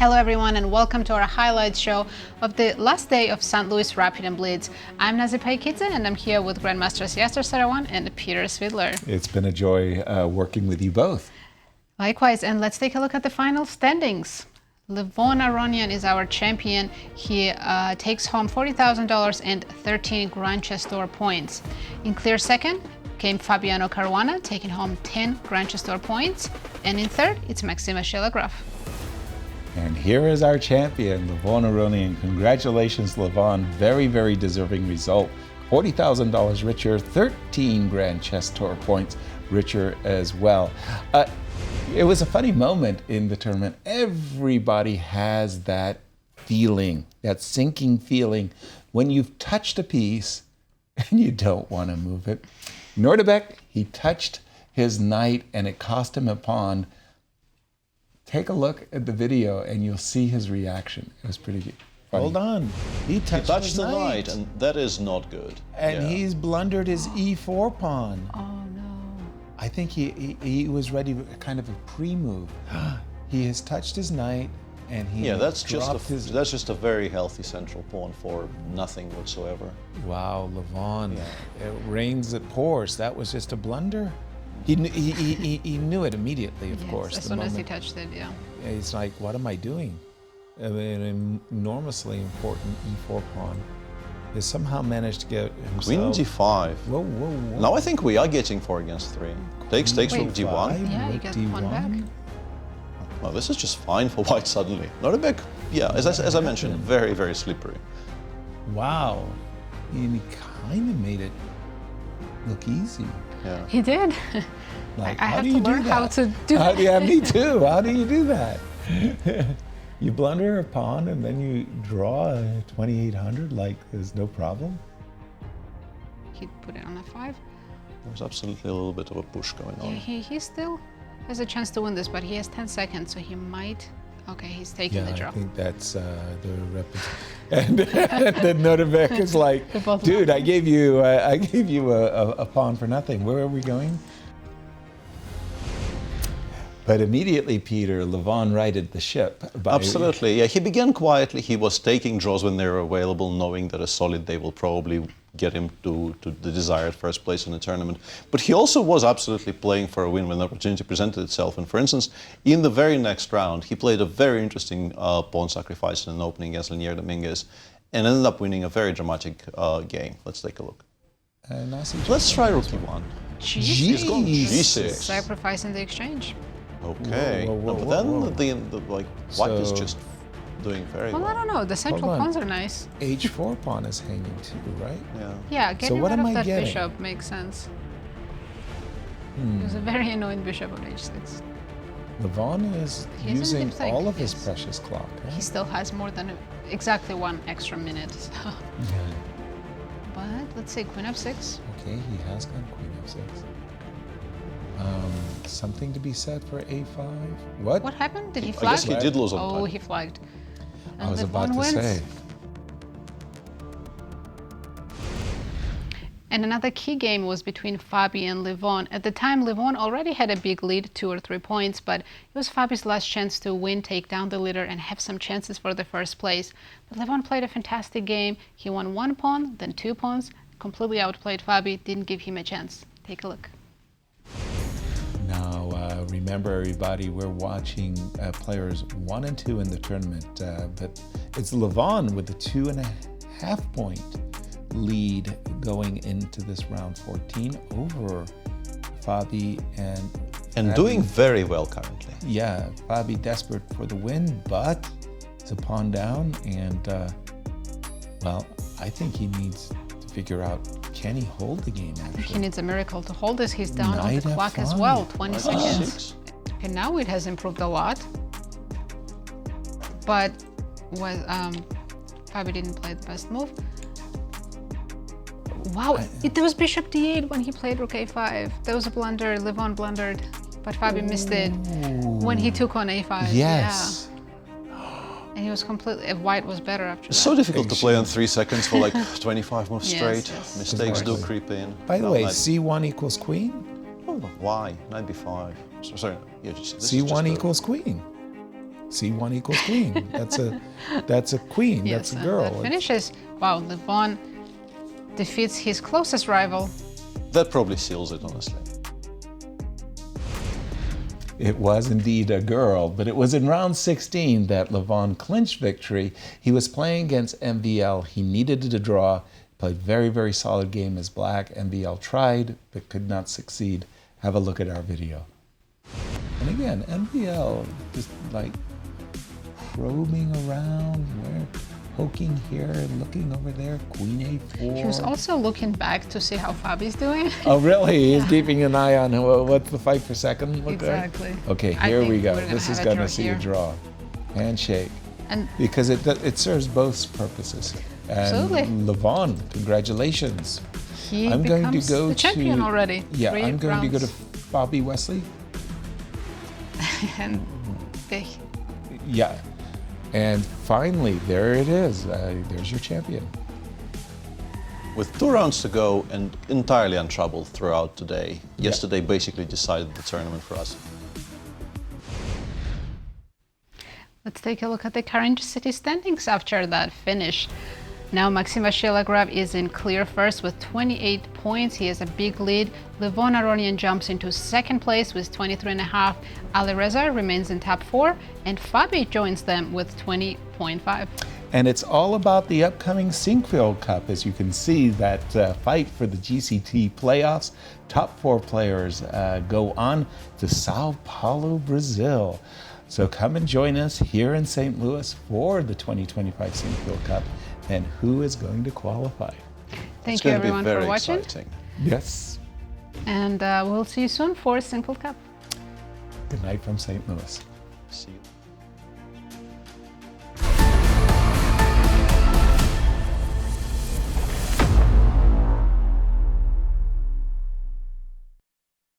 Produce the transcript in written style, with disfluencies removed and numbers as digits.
Hello everyone and welcome to our highlights show of the last day of St. Louis Rapid and Blitz. I'm Nazi Paikidze and I'm here with Grandmasters Yasser, Seirawan and Peter Svidler. It's been a joy working with you both. Likewise, and let's take a look at the final standings. Levon is our champion. He takes home $40,000 and 13 Grand Chess Tour points. In clear second came Fabiano Caruana, taking home 10 Grand Chess Tour points. And in third, it's Maxima Shelagraf. And here is our champion, Levon Aronian. Congratulations, Levon. Very, very deserving result. $40,000 richer, 13 Grand Chess Tour points richer as well. It was a funny moment in the tournament. Everybody has that feeling, that sinking feeling, when you've touched a piece and you don't want to move it. Nordebek, he touched his knight and it cost him a pawn. Take a look at the video and you'll see his reaction. It was pretty funny. Hold on. He touched the knight, and that is not good. And he's blundered his e4 pawn. Oh no. I think he was ready for kind of a pre-move. He has touched his knight and he that's dropped just a very healthy central pawn for nothing whatsoever. Wow, Levon. It rains, it pours. That was just a blunder. He knew it immediately, of course. As soon as he touched it, He's like, what am I doing? An enormously important e4 pawn. He somehow managed to get himself... Queen d5. Whoa, whoa, whoa. Now I think we are getting 4 against 3. Takes rook d1. Yeah, you get one back. Well, this is just fine for white suddenly. Not a big... as I mentioned, very, very slippery. Wow. And he kind of made it look easy. Yeah. He did. Like, I have to learn how to do that. that. Yeah, me too. How do you do that? You blunder a pawn and then you draw a 2800 like there's no problem? He'd put it on f5. There's absolutely a little bit of a push going on. He still has a chance to win this, but he has 10 seconds, so he might... Okay, he's taking the draw. I think that's the repetition. And then Nordebek is like, dude, I gave you a pawn for nothing. Where are we going? But immediately, Peter, Levon righted the ship. Absolutely, yeah. He began quietly. He was taking draws when they were available, knowing that a solid they will probably get him to the desired first place in the tournament. But he also was absolutely playing for a win when the opportunity presented itself. And for instance, in the very next round, he played a very interesting pawn sacrifice in an opening against Dominguez and ended up winning a very dramatic game. Let's take a look. Let's try rook e1. He's gone g6. Sacrificing the exchange. Okay, Whoa, but then white is just doing very well. Well, I don't know. The central pawns are nice. H4 pawn is hanging too, right? Yeah, getting what rid am of I that getting? bishop makes sense. It was a very annoying bishop on h6. Levon is He's in using deep think. all of his precious clock. He still has more than exactly 1 extra minute. So. But let's say queen f6. Okay, he has gone queen f6. Something to be said for a5. What? What happened? Did he I flag? guess he did lose on Oh, time. he flagged. And I was Levon about to wins. say. And another key game was between Fabi and Levon. At the time, Levon already had a big lead, 2 or 3 points, but it was Fabi's last chance to win, take down the leader, and have some chances for the first place. But Levon played a fantastic game. He won 1 pawn, then 2 pawns, completely outplayed Fabi, didn't give him a chance. Take a look. Now, remember everybody, we're watching players 1 and 2 in the tournament, but it's Levon with the 2.5 point lead going into this round 14 over Fabi and doing very well currently. Yeah, Fabi desperate for the win, but it's a pawn down, and well, I think he needs to figure out, can he hold the game actually? He needs a miracle to hold this. He's down on the Knight clock as F5. well, 20 seconds. Six. And now it has improved a lot. But Fabi didn't play the best move. Wow, it was bishop d8 when he played rook a5. That was a blunder. Levon blundered, but Fabi missed it when he took on a5. Yes. Yeah. And he was completely... White was better after It's that. so difficult to play on 3 seconds for like 25 moves Yes, straight. yes. Mistakes do Exactly. creep in. By the No, way, knight- c1 equals queen? Oh, why? Knight b5. Sorry. Yeah, this is c1 just equals queen. C1 equals queen. That's a queen. Yes, That's a girl. That finishes. Wow, Levon defeats his closest rival. That probably seals it, honestly. It was indeed a girl, but it was in round 16 that Levon clinched victory. He was playing against MVL. He needed to draw. Played very, very solid game as black. MVL tried, but could not succeed. Have a look at our video. And again, MVL just like probing around, poking here and looking over there. Queen A4. He was also looking back to see how Fabi's doing. Oh, really? He's keeping an eye on what's the fight for second look Exactly. like? Okay, I here think we go. we're gonna This is have a going draw to see here. a draw. Handshake. And Because it serves both purposes. And Absolutely. Levon, congratulations. he I'm going to becomes go the champion to already. Yeah, 3 I'm going to go to rounds. Fabi Wesley. And they, Yeah. And finally, there it is. There's your champion. With 2 rounds to go and entirely untroubled throughout today, yesterday basically decided the tournament for us. let's take a look at the current city standings after that finish. Now Maxim Vashilograd is in clear first with 28 points. He has a big lead. Levon Aronian jumps into second place with 23.5. Ali Reza remains in top 4, and Fabi joins them with 20.5. And it's all about the upcoming Sinkfield Cup. As you can see, that fight for the GCT playoffs. Top 4 players go on to Sao Paulo, Brazil. So come and join us here in St. Louis for the 2025 Sinkfield Cup. And who is going to qualify? Thank It's you going to be everyone very for watching. exciting. Yes. And we'll see you soon for Sinkfield Cup. Good night from St. Louis. See you.